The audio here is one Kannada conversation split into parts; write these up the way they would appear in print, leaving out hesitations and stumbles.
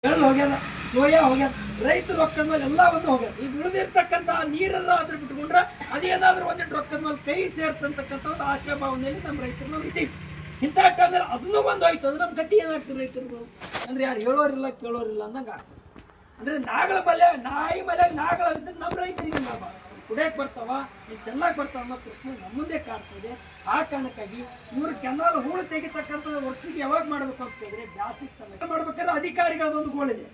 ಎಳ್ಳು ಹೋಗ್ಯದ, ಸೋಯಾ ಹೋಗ್ಯದ, ರೈತರ ರೊಕ್ಕದ ಮೇಲೆ ಎಲ್ಲ ಒಂದು ಹೋಗ್ಯದ. ಈಗ ಉಳಿದಿರ್ತಕ್ಕಂಥ ನೀರೆಲ್ಲ ಅದ್ರ ಬಿಟ್ಕೊಂಡ್ರೆ ಅದೇನಾದ್ರೂ ಒಂದಿಟ್ಟು ರೊಕ್ಕದ ಮೇಲೆ ಕೈ ಸೇರ್ತಂತಕ್ಕಂಥ ಒಂದು ಆಶಾಭಾವನೆಯಲ್ಲಿ ನಮ್ಮ ರೈತರು ನಾವು ಇದ್ದೀವಿ. ಇಂಥ ಟೈಮಲ್ಲಿ ಅದನ್ನೂ ಒಂದು ಹೋಯ್ತು ಅಂದ್ರೆ ನಮ್ಮ ಗತಿ ಏನಾಗ್ತದೆ ರೈತರು ಅಂದ್ರೆ ಯಾರು ಹೇಳೋರಿಲ್ಲ ಕೇಳೋರಿಲ್ಲ ಅನ್ನಂಗೆ ಆಗ್ತದೆ. ಅಂದರೆ ನಾಗಳ ಬಲೆ ನಾಯಿ ಮಲೆ ನಾಗಳಿದ್ದರೆ ನಮ್ಮ ರೈತರಿಗೆ ಲಾಭ ಕುಡಿಯಕ್ಕೆ ಬರ್ತಾವ, ನೀವು ಚೆನ್ನಾಗಿ ಬರ್ತಾವ ಅನ್ನೋ ಪ್ರಶ್ನೆ ನಮ್ಮ ಮುಂದೆ ಕಾಡ್ತದೆ. ಆ ಕಾರಣಕ್ಕಾಗಿ ಇವರು ಕೆನಾಲ್ ಹೂಳು ತೆಗಿತಕ್ಕಂಥ ವರ್ಷಕ್ಕೆ ಯಾವಾಗ ಮಾಡಬೇಕು ಅಂತಂದರೆ ಬ್ಯಾಸಿಕ್ ಸಮಯ ಮಾಡ್ಬೇಕಾದ್ರೆ ಅಧಿಕಾರಿಗಳದೊಂದು ಗೋಳಿದೆ.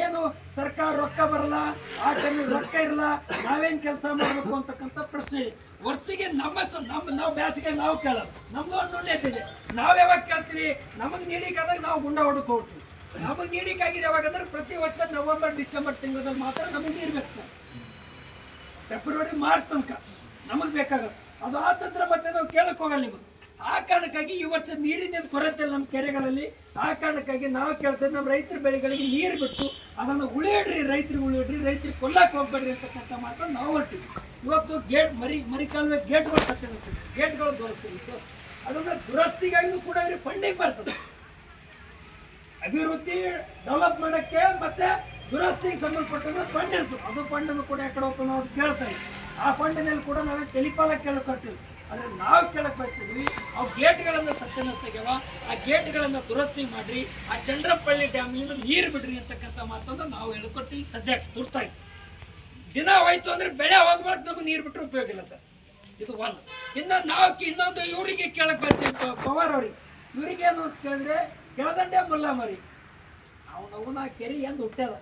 ಏನು ಸರ್ಕಾರ ರೊಕ್ಕ ಬರಲ್ಲ, ಆ ಟೈಮಿಗೆ ರೊಕ್ಕ ಇರಲ್ಲ, ನಾವೇನು ಕೆಲಸ ಮಾಡಬೇಕು ಅಂತಕ್ಕಂಥ ಪ್ರಶ್ನೆ ಇದೆ. ವರ್ಷಿಗೆ ನಾವು ಬ್ಯಾಸಿಗೆ ನಾವು ಕೇಳೋದು, ನಮ್ಮದು ಒಂದು ಎತ್ತಿದೆ. ನಾವು ಯಾವಾಗ ಕೇಳ್ತೀವಿ, ನಮಗೆ ನೀಡಿಕಾದಾಗ ನಾವು ಗುಂಡ ಹೊಡಕ್ಕೆ ಹೋಗ್ತೀವಿ. ನಮಗೆ ನೀಡಿಕಾಗಿದೆ ಯಾವಾಗಂದ್ರೆ ಪ್ರತಿ ವರ್ಷ ನವೆಂಬರ್ ಡಿಸೆಂಬರ್ ತಿಂಗಳಲ್ಲಿ ಮಾತ್ರ ನಮಗೆ ನೀರು ಬೇಕು ಸರ್. ಫೆಬ್ರವರಿ ಮಾರ್ಚ್ ತನಕ ನಮಗೆ ಬೇಕಾಗುತ್ತೆ. ಅದು ಆದ ನಂತರ ಮತ್ತೆ ನಾವು ಕೇಳಕ್ಕೆ ಹೋಗಲ್ಲ ನಿಮಗೆ. ಆ ಕಾರಣಕ್ಕಾಗಿ ಈ ವರ್ಷ ನೀರಿನ ಕೊರತೆ ಇಲ್ಲ ನಮ್ಮ ಕೆರೆಗಳಲ್ಲಿ. ಆ ಕಾರಣಕ್ಕಾಗಿ ನಾವು ಕೇಳ್ತೇವೆ, ನಮ್ಮ ರೈತರ ಬೆಳೆಗಳಿಗೆ ನೀರು ಬಿಟ್ಟು ಅದನ್ನು ಉಳಿಯಿಡ್ರಿ, ರೈತರಿಗೆ ಉಳಿಯಿಡ್ರಿ, ರೈತರಿಗೆ ಕೊಲ್ಲಕ್ಕೆ ಹೋಗ್ಬೇಡ್ರಿ ಅಂತಕ್ಕಂಥ ಮಾತನ್ನು ನಾವು ಹೊರಟಿವಿ. ಇವತ್ತು ಗೇಟ್ ಮರಿ ಕಾಲುವೆ ಗೇಟ್ಗಳು ಸತ್ಯ ಗೇಟ್ಗಳು ದುರಸ್ತಿತ್ತು. ಅದನ್ನು ದುರಸ್ತಿಗಾಗಿಯೂ ಕೂಡ ಇವ್ರಿಗೆ ಫಂಡಿಂಗ್ ಬರ್ತದೆ. ಅಭಿವೃದ್ಧಿ ಡೆವಲಪ್ ಮಾಡೋಕ್ಕೆ ಮತ್ತು ದುರಸ್ತಿಗೆ ಸಂಬಂಧಪಟ್ಟಂಗೆ ಫಂಡ್ ಇರ್ತದೆ. ಅದು ಫಂಡನ್ನು ಕೂಡ ಯಾಕಡೆ ಹೋಗ್ತಾ ನಾವು ಕೇಳ್ತಾರೆ. ಆ ಫಂಡಿನಲ್ಲಿ ಕೂಡ ನಾವೇ ಟೆಲಿಪಾಲ ಕೇಳಕ್ಕೆ ಆದರೆ ನಾವು ಕೇಳಕ್ಕೆ ಬಯಸ್ತಿದ್ವಿ, ಅವು ಗೇಟ್ಗಳನ್ನು ಸತ್ಯನಸಾಗ್ಯಾವ, ಆ ಗೇಟ್ಗಳನ್ನು ದುರಸ್ತಿ ಮಾಡಿರಿ, ಆ ಚಂದ್ರಪಳ್ಳಿ ಡ್ಯಾಮ್ನಿಂದ ನೀರು ಬಿಡ್ರಿ ಅಂತಕ್ಕಂಥ ಮಾತನ್ನು ನಾವು ಹೇಳ್ಕೊಟ್ಟು ಈಗ ಸದ್ಯಕ್ಕೆ ತುರ್ತಾಗಿ ದಿನ ಹೋಯ್ತು ಅಂದರೆ ಬೆಳೆ ಹೋಗ್ಬಾರ್ದು, ನಮಗೆ ನೀರು ಬಿಟ್ಟರೆ ಉಪಯೋಗ ಇಲ್ಲ ಸರ್. ಇದು ಒಂದು. ಇನ್ನೊಂದು ಇವರಿಗೆ ಕೇಳಕ್ಕೆ ಬಯಸ್ತೀವಿ, ಪವಾರ್ ಅವ್ರಿಗೆ. ಇವರಿಗೇನು ಅಂತ ಕೇಳಿದ್ರೆ ಕೆಳದಂಡೆ ಮುಲ್ಲ ಮರಿ ನಾವು ಕೆರೆ ಎಂದು ಹುಟ್ಟ್ಯದ